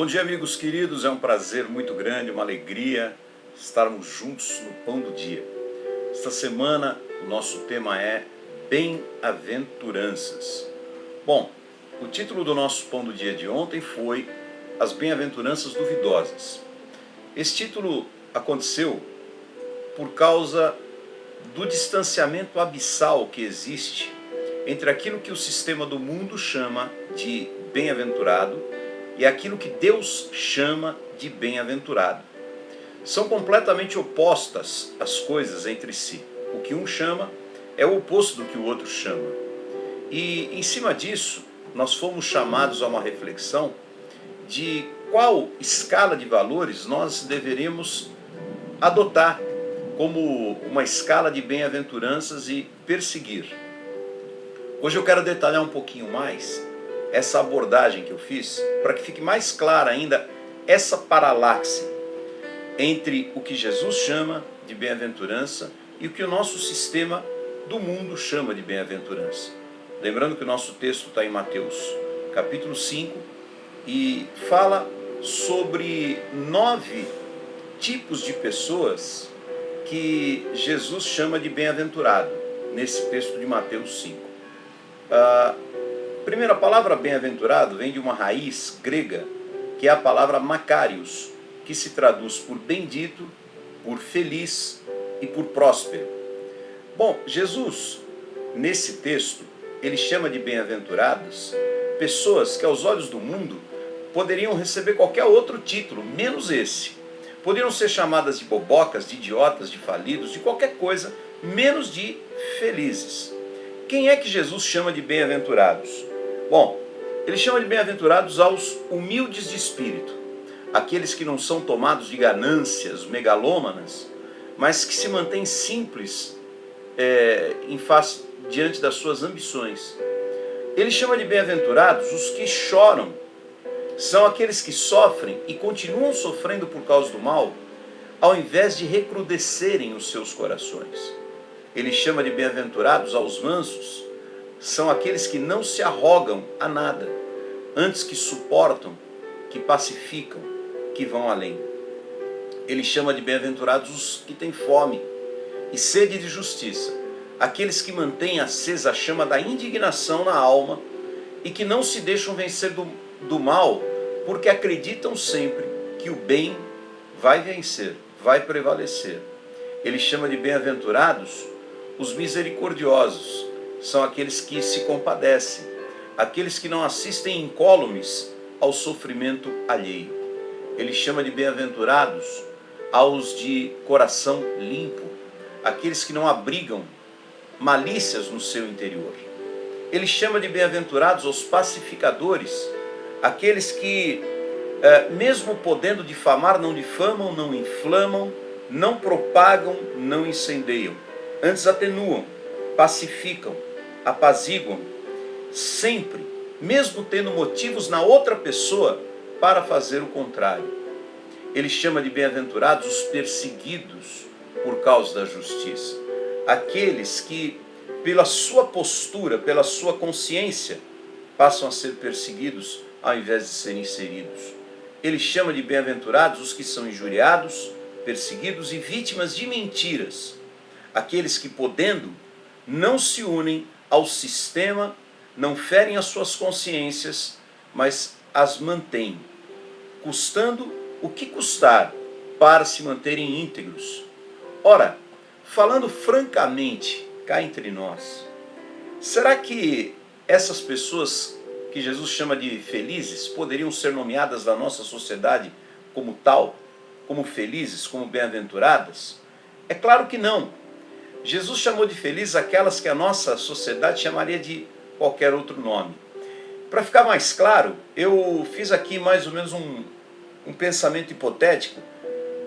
Bom dia, amigos queridos, é um prazer muito grande, uma alegria estarmos juntos no Pão do Dia. Esta semana o nosso tema é Bem-aventuranças. Bom, o título do nosso Pão do Dia de ontem foi As Bem-aventuranças Duvidosas. Esse título aconteceu por causa do distanciamento abissal que existe entre aquilo que o sistema do mundo chama de bem-aventurado e aquilo que Deus chama de bem-aventurado. São completamente opostas as coisas entre si. O que um chama é o oposto do que o outro chama. E em cima disso, nós fomos chamados a uma reflexão de qual escala de valores nós deveríamos adotar como uma escala de bem-aventuranças e perseguir. Hoje eu quero detalhar um pouquinho mais essa abordagem que eu fiz, para que fique mais clara ainda essa paralaxe entre o que Jesus chama de bem-aventurança e o que o nosso sistema do mundo chama de bem-aventurança. Lembrando que o nosso texto está em Mateus capítulo 5 e fala sobre 9 tipos de pessoas que Jesus chama de bem-aventurado, nesse texto de Mateus 5. A primeira palavra bem-aventurado vem de uma raiz grega, que é a palavra makarios, que se traduz por bendito, por feliz e por próspero. Bom, Jesus, nesse texto, ele chama de bem-aventuradas pessoas que aos olhos do mundo poderiam receber qualquer outro título, menos esse. Poderiam ser chamadas de bobocas, de idiotas, de falidos, de qualquer coisa, menos de felizes. Quem é que Jesus chama de bem-aventurados? Bom, ele chama de bem-aventurados aos humildes de espírito, aqueles que não são tomados de ganâncias megalômanas, mas que se mantêm simples diante das suas ambições. Ele chama de bem-aventurados os que choram, são aqueles que sofrem e continuam sofrendo por causa do mal, ao invés de recrudescerem os seus corações. Ele chama de bem-aventurados aos mansos, são aqueles que não se arrogam a nada, antes que suportam, que pacificam, que vão além. Ele chama de bem-aventurados os que têm fome e sede de justiça, aqueles que mantêm acesa a chama da indignação na alma e que não se deixam vencer do mal, porque acreditam sempre que o bem vai vencer, vai prevalecer. Ele chama de bem-aventurados os misericordiosos, são aqueles que se compadecem, aqueles que não assistem incólumes ao sofrimento alheio. Ele chama de bem-aventurados aos de coração limpo, aqueles que não abrigam malícias no seu interior. Ele chama de bem-aventurados aos pacificadores, aqueles que, mesmo podendo difamar, não difamam, não inflamam, não propagam, não incendeiam. Antes atenuam, pacificam, apaziguam, sempre, mesmo tendo motivos na outra pessoa para fazer o contrário. Ele chama de bem-aventurados os perseguidos por causa da justiça, aqueles que, pela sua postura, pela sua consciência, passam a ser perseguidos ao invés de serem inseridos. Ele chama de bem-aventurados os que são injuriados, perseguidos e vítimas de mentiras, aqueles que, podendo, não se unem ao sistema, não ferem as suas consciências, mas as mantêm, custando o que custar, para se manterem íntegros. Ora, falando francamente, cá entre nós, será que essas pessoas que Jesus chama de felizes poderiam ser nomeadas na nossa sociedade como tal, como felizes, como bem-aventuradas? É claro que não. Jesus chamou de felizes aquelas que a nossa sociedade chamaria de qualquer outro nome. Para ficar mais claro, eu fiz aqui mais ou menos um pensamento hipotético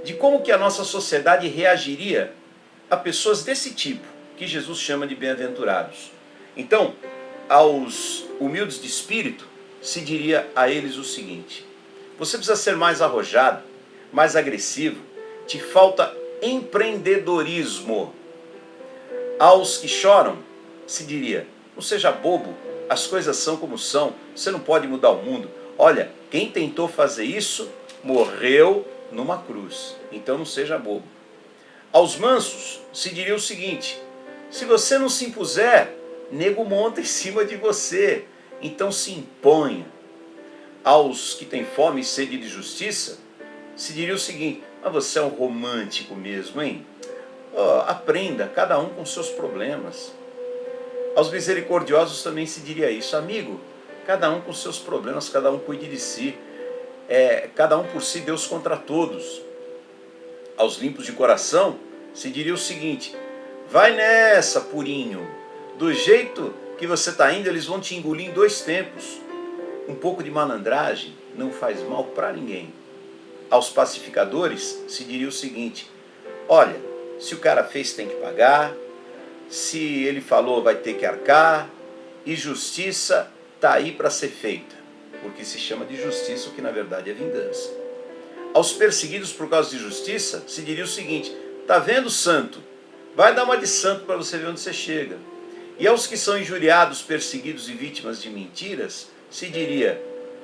de como que a nossa sociedade reagiria a pessoas desse tipo, que Jesus chama de bem-aventurados. Então, aos humildes de espírito, se diria a eles o seguinte: você precisa ser mais arrojado, mais agressivo, te falta empreendedorismo. Aos que choram, se diria: não seja bobo, as coisas são como são, você não pode mudar o mundo. Olha, Quem tentou fazer isso morreu numa cruz. Então não seja bobo. Aos mansos se diria o seguinte: se você não se impuser, nego monta em cima de você. Então se imponha. Aos que têm fome e sede de justiça se diria o seguinte: mas você é um romântico mesmo, hein? Oh, aprenda, cada um com seus problemas. Aos misericordiosos também se diria isso: amigo, cada um com seus problemas, cada um cuide de si. Cada um por si, Deus contra todos. Aos limpos de coração se diria o seguinte: vai nessa, purinho, do jeito que você está indo, eles vão te engolir em 2 tempos. Um pouco de malandragem não faz mal para ninguém. Aos pacificadores se diria o seguinte: olha, se o cara fez tem que pagar, se ele falou vai ter que arcar, e justiça está aí para ser feita, porque se chama de justiça o que na verdade é vingança. Aos perseguidos por causa de justiça se diria o seguinte: tá vendo, santo? Vai dar uma de santo para você ver onde você chega. E aos que são injuriados, perseguidos e vítimas de mentiras se diria: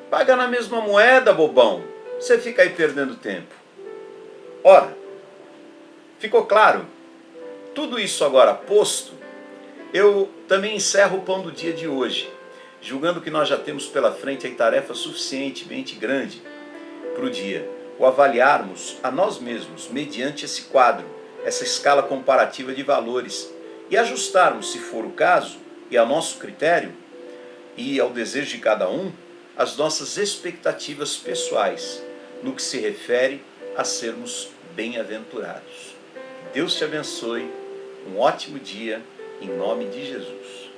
paga na mesma moeda, bobão, você fica aí perdendo tempo. Ora, ficou claro? Tudo isso agora posto, eu também encerro o pão do dia de hoje, julgando que nós já temos pela frente a tarefa suficientemente grande para o dia, o avaliarmos a nós mesmos mediante esse quadro, essa escala comparativa de valores, e ajustarmos, se for o caso, e ao nosso critério, e ao desejo de cada um, as nossas expectativas pessoais, no que se refere a sermos bem-aventurados. Deus te abençoe, um ótimo dia, em nome de Jesus.